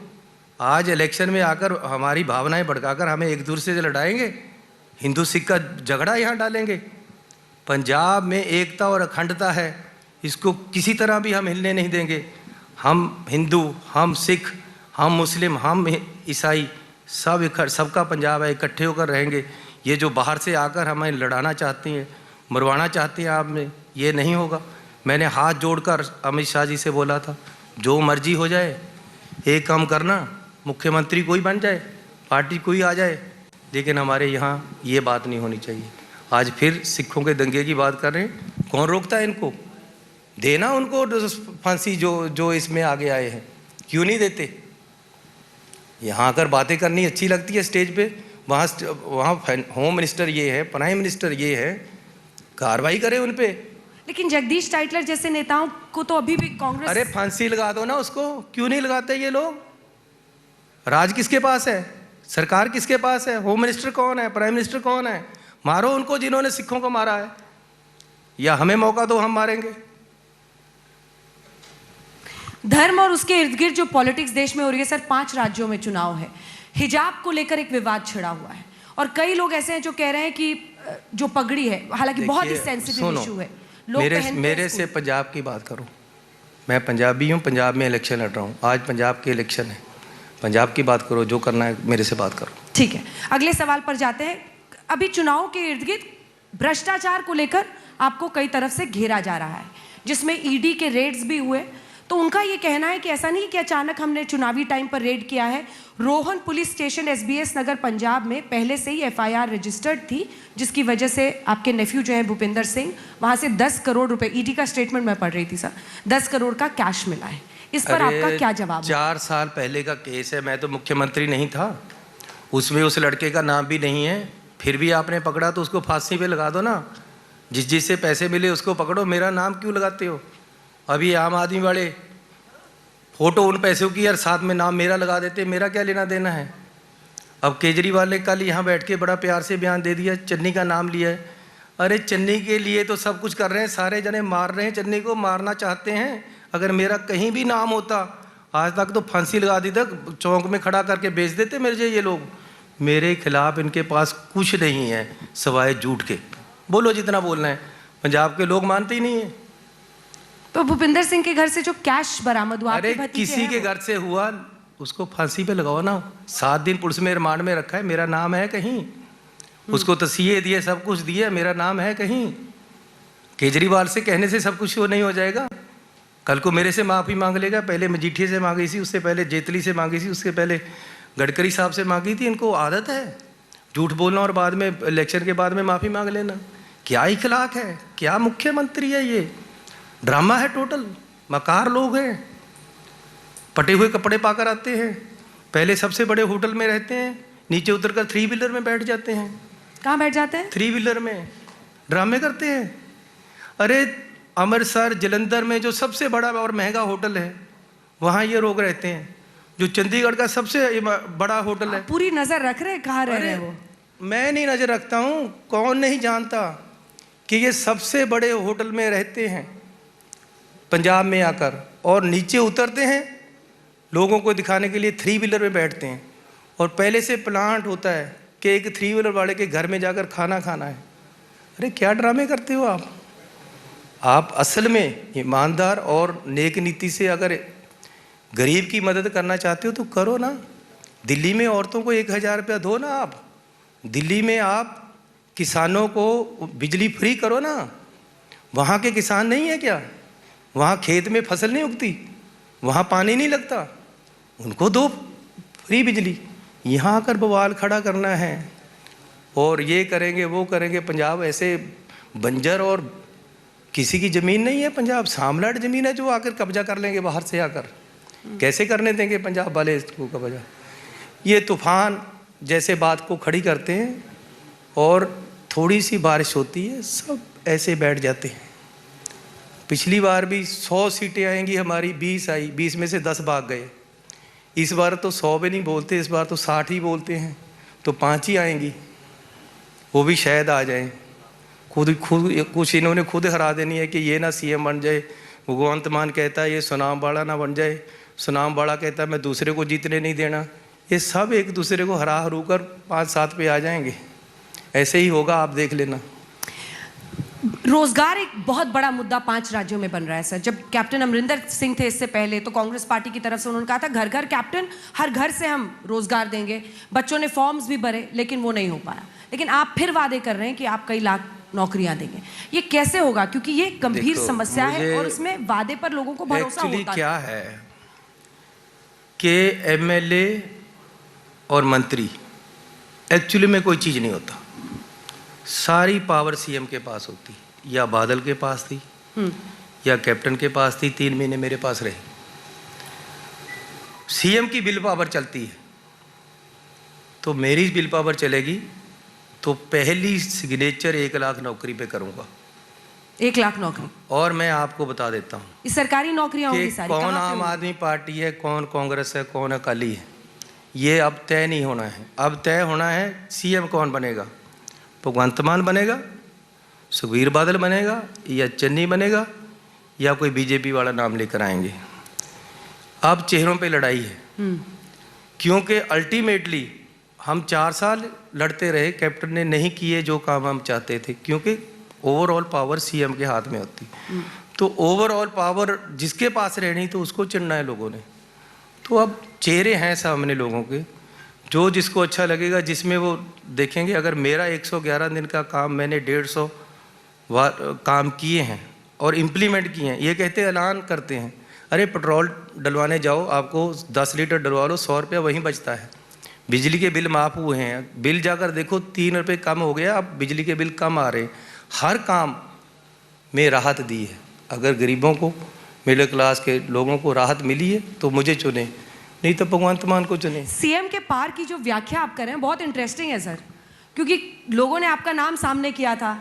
आज इलेक्शन में आकर हमारी भावनाएं भड़काकर हमें एक दूसरे से लड़ाएंगे, हिंदू सिख का झगड़ा यहाँ डालेंगे। पंजाब में एकता और अखंडता है, इसको किसी तरह भी हम हिलने नहीं देंगे। हम हिंदू, हम सिख, हम मुस्लिम, हम ईसाई, सबका पंजाब है, इकट्ठे होकर रहेंगे। ये जो बाहर से आकर हमें लड़ाना चाहती हैं, मरवाना चाहती हैं आप में, ये नहीं होगा। मैंने हाथ जोड़कर अमित शाह जी से बोला था, जो मर्जी हो जाए, एक काम करना, मुख्यमंत्री कोई बन जाए, पार्टी कोई आ जाए, लेकिन हमारे यहाँ ये बात नहीं होनी चाहिए। आज फिर सिखों के दंगे की बात कर रहे हैं, कौन रोकता है इनको? देना उनको फांसी जो इसमें आगे आए हैं, क्यों नहीं देते? यहाँ आकर बातें करनी अच्छी लगती है स्टेज पे, वहाँ होम मिनिस्टर ये है, प्राइम मिनिस्टर ये है, कार्रवाई करें उन पे। लेकिन जगदीश टाइटलर जैसे नेताओं को तो अभी भी कांग्रेस... अरे फांसी लगा दो ना उसको, क्यों नहीं लगाते ये लोग? राज किसके पास है? सरकार किसके पास है? होम मिनिस्टर कौन है? प्राइम मिनिस्टर कौन है? मारो उनको जिन्होंने सिखों को मारा है, या हमें मौका दो, हम मारेंगे। धर्म और उसके इर्द गिर्द जो पॉलिटिक्स देश में हो रही है सर, 5 राज्यों में चुनाव है, हिजाब को लेकर एक विवाद छिड़ा हुआ है, और कई लोग ऐसे हैं जो कह रहे हैं कि जो पगड़ी है, हालांकि बहुत ही सेंसिटिव इशू है, मेरे से पंजाब की बात करो। मैं पंजाबी हूँ, पंजाब में इलेक्शन लड़ रहा हूँ, आज पंजाब के इलेक्शन है, पंजाब की बात करो, जो करना है मेरे से बात करो। ठीक है, अगले सवाल पर जाते हैं। अभी चुनाव के इर्द गिर्द भ्रष्टाचार को लेकर आपको कई तरफ से घेरा जा रहा है, जिसमें ईडी के रेड्स भी हुए। तो उनका ये कहना है कि ऐसा नहीं कि अचानक हमने चुनावी टाइम पर रेड किया है, रोहन पुलिस स्टेशन SBS नगर पंजाब में पहले से ही FIR रजिस्टर्ड थी, जिसकी वजह से आपके नेफ्यू जो है भूपिंदर सिंह, वहां से 10 करोड़ रुपए, ईडी का स्टेटमेंट मैं पढ़ रही थी सर, 10 करोड़ का कैश मिला है। इस पर आपका क्या जवाब? 4 साल पहले का केस है, मैं तो मुख्यमंत्री नहीं था, उसमें उस लड़के का नाम भी नहीं है, फिर भी आपने पकड़ा तो उसको फांसी पे लगा दो ना। जिससे पैसे मिले उसको पकड़ो, मेरा नाम क्यों लगाते हो? अभी आम आदमी वाले फोटो उन पैसों की यार साथ में नाम मेरा लगा देते, मेरा क्या लेना देना है? अब केजरीवाल ने कल यहाँ बैठ के बड़ा प्यार से बयान दे दिया, चन्नी का नाम लिया है। अरे चन्नी के लिए तो सब कुछ कर रहे हैं, सारे जने मार रहे हैं, चन्नी को मारना चाहते हैं। अगर मेरा कहीं भी नाम होता आज तक तो फांसी लगा दी तक, चौक में खड़ा करके बेच देते मेरे ये लोग। मेरे खिलाफ इनके पास कुछ नहीं है सवाए झूठ के, बोलो जितना बोलना है, पंजाब के लोग मानते ही नहीं है। तो भूपिंदर सिंह के घर से जो कैश बरामद हुआ, अरे किसी के घर से हुआ उसको फांसी पे लगाओ ना। 7 दिन पुलिस में रिमांड में रखा है, मेरा नाम है कहीं? उसको तस्वीरें दिए, सब कुछ दिए, मेरा नाम है कहीं? केजरीवाल से कहने से सब कुछ वो नहीं हो जाएगा। कल को मेरे से माफ़ी मांग लेगा, पहले मजीठिया से मांगी थी, उससे पहले जेतली से मांगी थी, उसके पहले गडकरी साहब से मांगी थी। इनको आदत है झूठ बोलना और बाद में इलेक्शन के बाद में माफ़ी मांग लेना। क्या इखलाक है, क्या मुख्यमंत्री है ये? ड्रामा है टोटल। मकार लोग हैं, पटे हुए कपड़े पाकर आते हैं, पहले सबसे बड़े होटल में रहते हैं, नीचे उतरकर 3 व्हीलर में बैठ जाते हैं। कहाँ बैठ जाते हैं? 3 व्हीलर में ड्रामे करते हैं। अरे अमृतसर जलंधर में जो सबसे बड़ा और महंगा होटल है, वहाँ ये लोग रहते हैं। जो चंडीगढ़ का सबसे बड़ा होटल है। पूरी नजर रख रहे हैं कहाँ रह रहे हैं वो? मैं नहीं नजर रखता हूँ, कौन नहीं जानता कि ये सबसे बड़े होटल में रहते हैं पंजाब में आकर, और नीचे उतरते हैं लोगों को दिखाने के लिए 3 व्हीलर में बैठते हैं। और पहले से प्लांट होता है कि एक 3 व्हीलर वाले के घर में जाकर खाना खाना है। अरे क्या ड्रामे करते हो आप? आप असल में ईमानदार और नेक नीति से अगर गरीब की मदद करना चाहते हो तो करो ना। दिल्ली में औरतों को 1000 रुपया दो ना आप। दिल्ली में आप किसानों को बिजली फ्री करो ना। वहाँ के किसान नहीं है क्या? वहाँ खेत में फसल नहीं उगती, वहाँ पानी नहीं लगता, उनको दो फ्री बिजली। यहाँ आकर बवाल खड़ा करना है और ये करेंगे वो करेंगे। पंजाब ऐसे बंजर और किसी की ज़मीन नहीं है। पंजाब सामलाट ज़मीन है जो आकर कब्जा कर लेंगे बाहर से आकर। कैसे करने देंगे पंजाब वाले इसको कब्जा? ये तूफान जैसे बात को खड़ी करते हैं और थोड़ी सी बारिश होती है सब ऐसे बैठ जाते हैं। पिछली बार भी 100 सीटें आएंगी हमारी, 20 आई, 20 में से 10 भाग गए। इस बार तो 100 भी नहीं बोलते, इस बार तो 60 ही बोलते हैं, तो 5 ही आएंगी, वो भी शायद आ जाएं। खुद कुछ इन्होंने खुद हरा देनी है कि ये ना सीएम बन जाए। भगवंत मान कहता है ये सुनाम बाड़ा ना बन जाए, सुनाम बाड़ा कहता है मैं दूसरे को जीतने नहीं देना। ये सब एक दूसरे को हरा हरू कर 5-7 पे आ जाएंगे। ऐसे ही होगा, आप देख लेना। रोजगार एक बहुत बड़ा मुद्दा 5 राज्यों में बन रहा है सर। जब कैप्टन अमरिंदर सिंह थे इससे पहले, तो कांग्रेस पार्टी की तरफ से उन्होंने कहा था घर घर कैप्टन, हर घर से हम रोजगार देंगे। बच्चों ने फॉर्म्स भी भरे लेकिन वो नहीं हो पाया। लेकिन आप फिर वादे कर रहे हैं कि आप कई लाख नौकरियां देंगे। ये कैसे होगा? क्योंकि ये गंभीर समस्या है और उसमें वादे पर लोगों को भरोसा होता है। क्या है कि एमएलए और मंत्री एक्चुअली में कोई चीज़ नहीं होता। सारी पावर सीएम के पास होती, या बादल के पास थी या कैप्टन के पास थी। 3 महीने मेरे पास रहे। सीएम की बिल पावर चलती है तो मेरी बिल पावर चलेगी तो पहली सिग्नेचर 1 लाख नौकरी पे करूंगा। 1 लाख नौकरी? और मैं आपको बता देता हूँ ये सरकारी नौकरियां होंगी सारी। कौन आम आदमी पार्टी है, कौन कांग्रेस है, कौन अकाली है, ये अब तय नहीं होना है। अब तय होना है सीएम कौन बनेगा। भगवंत मान बनेगा, सुखबीर बादल बनेगा, या चन्नी बनेगा, या कोई बीजेपी वाला नाम लेकर आएंगे। अब चेहरों पे लड़ाई है क्योंकि अल्टीमेटली हम 4 साल लड़ते रहे, कैप्टन ने नहीं किए जो काम हम चाहते थे, क्योंकि ओवरऑल पावर सीएम के हाथ में होती। तो ओवरऑल पावर जिसके पास रहनी तो उसको चुनना है लोगों ने। तो अब चेहरे हैं सामने लोगों के, जो जिसको अच्छा लगेगा जिसमें वो देखेंगे। अगर मेरा 111 दिन का काम मैंने 150 काम किए हैं और इम्प्लीमेंट किए हैं। ये कहते ऐलान करते हैं, अरे पेट्रोल डलवाने जाओ, आपको 10 लीटर डलवा लो, 100 रुपया वहीं बचता है। बिजली के बिल माफ़ हुए हैं, बिल जाकर देखो 3 रुपये कम हो गया, अब बिजली के बिल कम आ रहे हैं। हर काम में राहत दी है। अगर गरीबों को, मिडिल क्लास के लोगों को राहत मिली है तो मुझे चुने, नहीं तो भगवंत मान को चुने। सीएम के पार की जो व्याख्या आप कर रहे हैं बहुत इंटरेस्टिंग है सर, क्योंकि लोगों ने आपका नाम सामने किया था।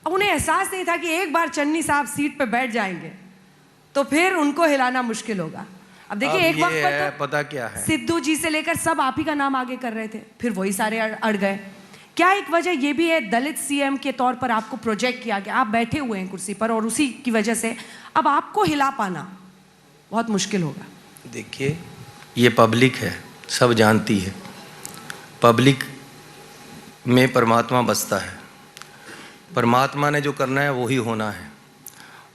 अब उन्हें एहसास नहीं था कि एक बार चन्नी साहब सीट पे बैठ जाएंगे तो फिर उनको हिलाना मुश्किल होगा। अब देखिए एक वक्त पर तो पता क्या है, सिद्धू जी से लेकर सब आप ही का नाम आगे कर रहे थे, फिर वही सारे अड़ गए। क्या एक वजह ये भी है दलित सीएम के तौर पर आपको प्रोजेक्ट किया गया, आप बैठे हुए हैं कुर्सी पर और उसी की वजह से अब आपको हिला पाना बहुत मुश्किल होगा? देखिए ये पब्लिक है, सब जानती है। पब्लिक में परमात्मा बसता है, परमात्मा ने जो करना है वही होना है।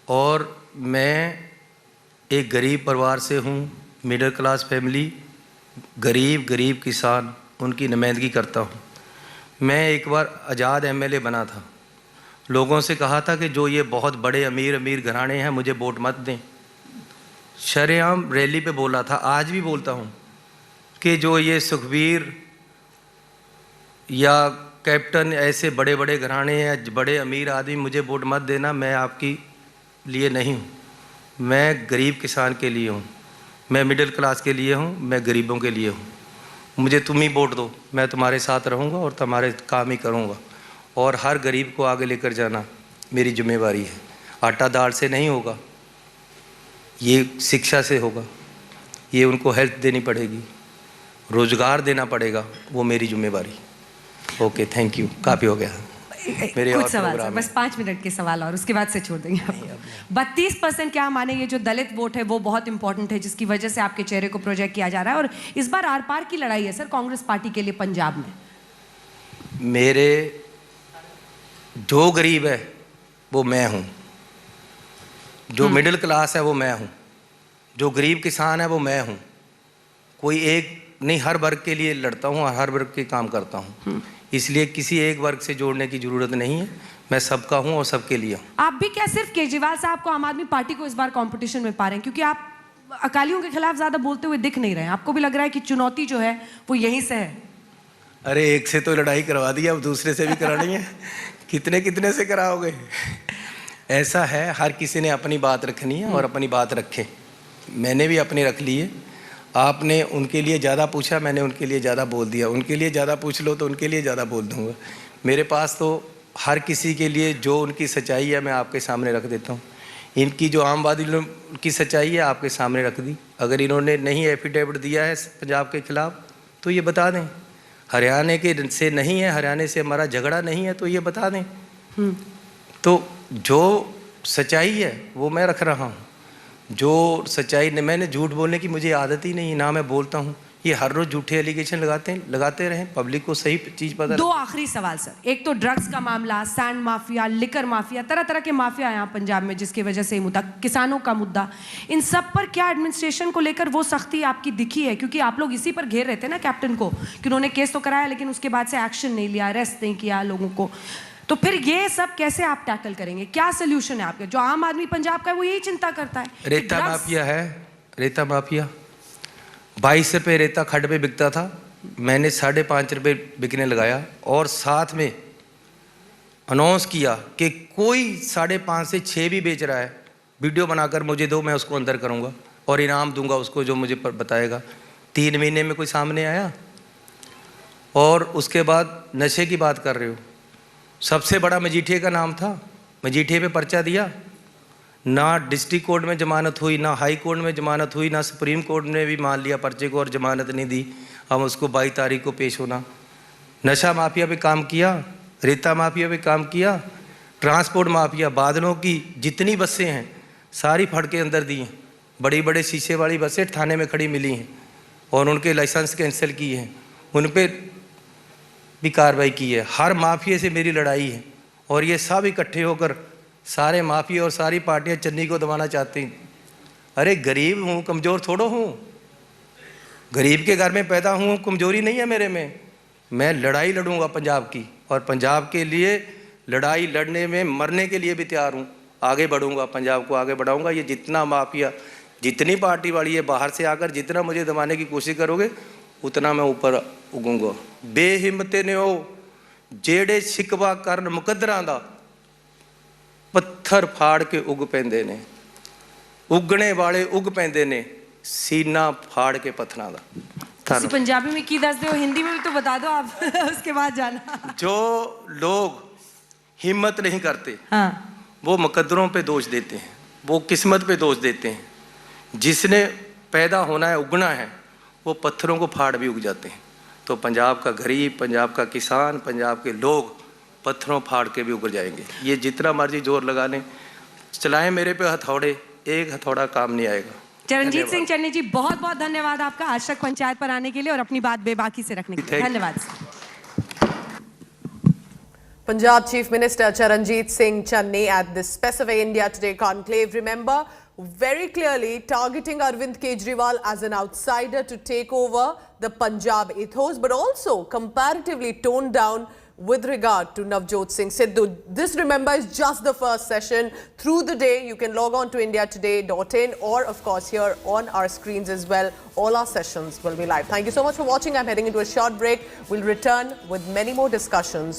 और मैं एक गरीब परिवार से हूँ, मिडिल क्लास फैमिली, गरीब किसान, उनकी नुमाइंदगी करता हूँ। मैं एक बार आज़ाद एमएलए बना था, लोगों से कहा था कि जो ये बहुत बड़े अमीर घराने हैं मुझे वोट मत दें, शरेआम रैली पे बोला था, आज भी बोलता हूँ कि जो ये सुखबीर या कैप्टन ऐसे बड़े बड़े घराने या बड़े अमीर आदमी मुझे वोट मत देना, मैं आपकी लिए नहीं हूँ। मैं गरीब किसान के लिए हूँ, मैं मिडिल क्लास के लिए हूँ, मैं गरीबों के लिए हूँ। मुझे तुम ही वोट दो, मैं तुम्हारे साथ रहूँगा और तुम्हारे काम ही करूँगा। और हर गरीब को आगे लेकर जाना मेरी जिम्मेवारी है। आटा दाल से नहीं होगा, ये शिक्षा से होगा, ये उनको हेल्थ देनी पड़ेगी, रोज़गार देना पड़ेगा, वो मेरी जिम्मेवारी। ओके, थैंक यू, काफ़ी हो गया मेरे कुछ और सवाल प्रोग्राम सर, है। बस 5 मिनट के सवाल और उसके बाद से छोड़ देंगे आपको। 32% क्या माने ये जो दलित वोट है वो बहुत इंपॉर्टेंट है, जिसकी वजह से आपके चेहरे को प्रोजेक्ट किया जा रहा है, और इस बार आर पार की लड़ाई है सर कांग्रेस पार्टी के लिए पंजाब में। मेरे जो गरीब है वो मैं हूँ, जो मिडिल क्लास है वो मैं हूँ, जो गरीब किसान है वो मैं हूँ। कोई एक नहीं, हर वर्ग के लिए लड़ता हूँ और हर वर्ग के काम करता हूँ, इसलिए किसी एक वर्ग से जोड़ने की जरूरत नहीं है। मैं सबका हूँ और सबके लिए हूँ। आप भी क्या सिर्फ केजरीवाल साहब को, आम आदमी पार्टी को इस बार कंपटीशन में पा रहे हैं, क्योंकि आप अकालियों के खिलाफ ज्यादा बोलते हुए दिख नहीं रहे हैं? आपको भी लग रहा है कि चुनौती जो है वो यहीं से है? अरे एक से तो लड़ाई करवा दी, अब दूसरे से भी करानी है। कितने कितने से कराओगे? ऐसा है, हर किसी ने अपनी बात रखनी है और अपनी बात रखे। मैंने भी अपनी रख ली है। आपने उनके लिए ज़्यादा पूछा, मैंने उनके लिए ज़्यादा बोल दिया। उनके लिए ज़्यादा पूछ लो तो उनके लिए ज़्यादा बोल दूँगा। मेरे पास तो हर किसी के लिए जो उनकी सच्चाई है मैं आपके सामने रख देता हूँ। इनकी जो आमवादी की सच्चाई है आपके सामने रख दी। अगर इन्होंने नहीं एफिडेविट दिया है पंजाब के खिलाफ तो ये बता दें। हरियाणा के से नहीं है, हरियाणा से हमारा झगड़ा नहीं है तो ये बता दें। तो जो सच्चाई है वो मैं रख रहा हूँ। जो सच्चाई ने, मैंने झूठ बोलने की मुझे आदत ही नहीं, ना मैं बोलता हूँ। ये हर रोज झूठे एलिगेशन लगाते रहें, पब्लिक को सही चीज पता। 2 आखिरी सवाल सर, एक तो ड्रग्स का मामला, सैंड माफिया, लिकर माफिया, तरह तरह के माफिया यहाँ पंजाब में, जिसकी वजह से मुद्दा, किसानों का मुद्दा, इन सब पर क्या एडमिनिस्ट्रेशन को लेकर वो सख्ती आपकी दिखी है? क्योंकि आप लोग इसी पर घेर रहे थे ना कैप्टन को कि उन्होंने केस तो कराया लेकिन उसके बाद से एक्शन नहीं लिया, अरेस्ट नहीं किया लोगों को। तो फिर ये सब कैसे आप टैकल करेंगे? क्या सोल्यूशन है आपके? जो आम आदमी पंजाब का है वो यही चिंता करता है। रेता माफिया है, रेता माफिया 22 रुपये रेता खड्ड पे बिकता था, मैंने 5.5 रुपये बिकने लगाया और साथ में अनाउंस किया कि कोई 5.5 से 6 भी बेच रहा है, वीडियो बनाकर मुझे दो, मैं उसको अंदर करूंगा और इनाम दूंगा उसको जो मुझे बताएगा। 3 महीने में कोई सामने आया? और उसके बाद नशे की बात कर रहे हो, सबसे बड़ा मजीठिया का नाम था, मजीठिया पे पर्चा दिया, ना डिस्ट्रिक्ट कोर्ट में जमानत हुई, ना हाई कोर्ट में जमानत हुई, ना सुप्रीम कोर्ट ने भी मान लिया पर्चे को और जमानत नहीं दी। हम उसको 22 तारीख को पेश होना। नशा माफिया पे काम किया, रेता माफिया पे काम किया, ट्रांसपोर्ट माफिया, बादलों की जितनी बसें हैं सारी फड़ के अंदर दी हैं। बड़ी बड़े शीशे वाली बसें थाने में खड़ी मिली हैं और उनके लाइसेंस कैंसिल किए हैं, उन पर भी कार्रवाई की है। हर माफिया से मेरी लड़ाई है और ये सब इकट्ठे होकर सारे माफिया और सारी पार्टियां चन्नी को दबाना चाहती हैं। अरे गरीब हूँ, कमज़ोर थोड़ो हूँ, गरीब के घर में पैदा हूँ, कमज़ोरी नहीं है मेरे में। मैं लड़ाई लड़ूंगा पंजाब की और पंजाब के लिए लड़ाई लड़ने में मरने के लिए भी तैयार हूँ। आगे बढ़ूंगा, पंजाब को आगे बढ़ाऊंगा। ये जितना माफिया, जितनी पार्टी वाली है बाहर से आकर जितना मुझे दबाने की कोशिश करोगे उतना मैं ऊपर उगूंगा। बेहिम्मते ने हो जेड़े शिकवा करन मुकद्दरां दा, पत्थर फाड़ के उग पैंदे ने, उगने वाले उग पैंदे ने, सीना फाड़ के पत्थरां दा। ਤੁਸੀਂ पंजाबी में की दस दो, हिंदी में भी तो बता दो आप उसके बाद जाना। जो लोग हिम्मत नहीं करते हाँ, वो मुकद्दरों पे दोष देते हैं, वो किस्मत पे दोष देते हैं। जिसने पैदा होना है, उगना है, वो पत्थरों को फाड़ भी उग जाते हैं। तो पंजाब का गरीब, पंजाब का किसान, पंजाब के लोग पत्थरों फाड़ के भी उग जाएंगे। ये जितना मर्जी जोर लगाने चलाएं मेरे पे हथौड़े, एक हथौड़ा काम नहीं आएगा। चरणजीत सिंह चन्नी जी, बहुत बहुत धन्यवाद आपका आज तक पंचायत पर आने के लिए और अपनी बात बेबाकी से रखने के लिए। धन्यवाद। Punjab Chief Minister Charanjit Singh Channi at the Specify India Today conclave, remember, very clearly targeting Arvind Kejriwal as an outsider to take over the Punjab ethos, but also comparatively toned down with regard to Navjot Singh Sidhu. This, remember, is just the first session. Through the day, you can log on to indiatoday.in or, of course, here on our screens as well. All our sessions will be live. Thank you so much for watching. I'm heading into a short break. We'll return with many more discussions